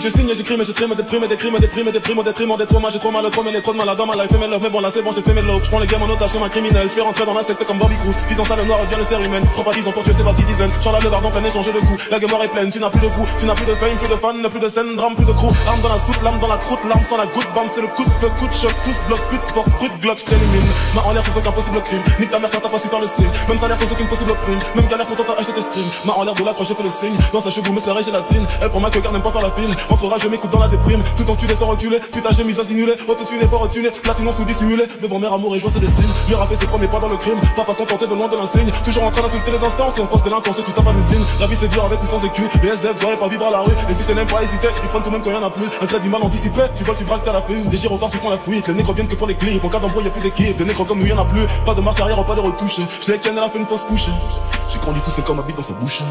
que je signe et j'écris mais je trime des primes et des crimes et des primes et des primes au détriment des traumas. J'ai trop mal mais trop de mal dans ma life et mes love. Mais bon là c'est bon j'ai fait mes love. J'prends les gammes en otage comme un criminel. J'fais rentrer dans la secte comme Bambi Cruz. Visant ça le noir et bien le série humaine. Prends pas 10 ans pour tuer c'est pas citizen. J'en la le bar plein échanger de coups. La game est pleine, tu n'as plus de goût, tu n'as plus de fame, plus de fans, plus de scène, drame, plus de crew. Arme dans la soute, lame dans la croûte, larme sans la goutte, bam c'est le coup de feu, coup de choc, tous bloc, plus de force, plus de glock, j't'élimine. Main en l'air c'est ce qu'un possible crime. Nique ta mère quand t'as pas su faire le signe. Même salaire c'est ce qu'une possible prime. Même galère pourtant t'as acheté tes streams. Main en l'air de l'accroche j'ai fait le signe. Dans sa cheveux mais la gélatine. Elle prend ma que car n'aime pas faire la file. Rentrera je m'écoute dans la déprime. Tout enculé sans reculer. Putain j'ai mis à simuler. Auto-tuné pas retuné. Platinum sous dissimulé. Devant mère amour et joie c'est des signes. Lui a fait ses premiers pas dans le crime. Papa contenté de loin de l'insigne. Toujours en train d'insulter les instances. Et en force délinquance tu tapes à l'usine. La vie c'est dur avec ou sans écu. Les SDF j'aurais pas vivre à la rue. Les systèmes n'aiment pas hésiter. Ils prennent tout même quand y'en a plus. Un crédit mal anticipé. Tu voles tu braques t'as la paix. Des gyrophares tu prends la fuite. Les négros viennent que pour les clips. En cas d'embrouille y'a plus d'équipe. Les négros comme nous y'en a plus. Pas de marche arrière pas de retouche. Je l'ai ken elle a fait une fausse couche. J'ai grandi tout c'est comme ma bite dans sa bouche.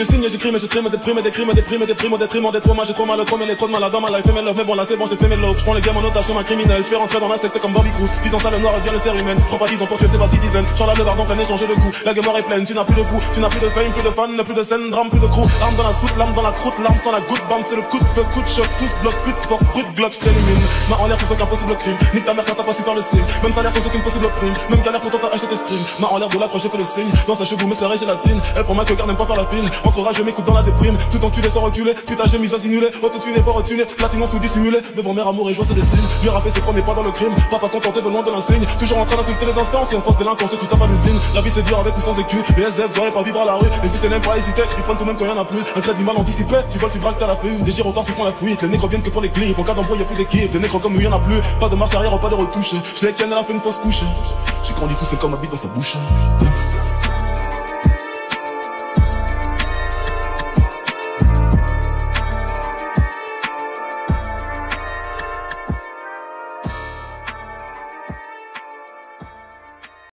Je signe et j'écris mais je trime des primes et des crimes et des primes et des primes au détriment des traumas. J'ai trop mal trop de mal dans ma life et mes love. Mais bon là c'est bon j'ai fait mes love. J'prends les gammes en otage comme un criminel. J'fais rentrer dans la secte comme Bambi Cruz. Visant ça le noir et bien le série humaine. Prends pas 10 ans pour tuer c'est pas citizen. J'en la le bar plein échanger de coups. La game est pleine, tu n'as plus de goût, tu n'as plus de fame, plus de fans, plus de scène, drame, plus de crew. Arme dans la soute, lame dans la croûte, larme sans la goutte, bam c'est le coup de feu, coup de choc, tous bloc, plus de force, plus de glock, j't'élimine. Main en l'air c'est ce qu'un possible crime. Nique ta mère quand t'as pas su faire le signe. Même salaire c'est ce qu'une possible prime. Même galère pourtant t'as acheté tes streams. Main en l'air de l'accroche j'ai fait le signe. Dans sa cheveux mais la gélatine. Elle prend ma que car n'aime pas faire la file. Rentrera je m'écoute dans la déprime. Tout enculé sans reculer, putain j'ai mis à simuler. Auto-tuné pas retuné, platinum sous dissimulé. Devant mère amour et joie c'est des signes. Lui a fait ses premiers pas dans le crime. Papa contenté de loin de l'insigne. Toujours en train d'insulter les instances. Et en force délinquance tu tapes à l'usine. La vie c'est dur avec ou sans écu. Les SDF j'aurais pas vivre à la rue. Les systèmes n'aiment pas hésiter. Ils prennent tout même quand y'en a plus. Un crédit mal anticipé. Tu voles tu braques t'as la paix. Des gyrophares tu prends la fuite. Les négros viennent que pour les clips. En cas d'embrouille y'a plus d'équipe. Les négros comme nous y'en a plus. Pas de marche arrière pas de retouche. Je l'ai ken elle a fait une fausse couche. J'ai grandi tout seul comme ma bite dans sa bouche.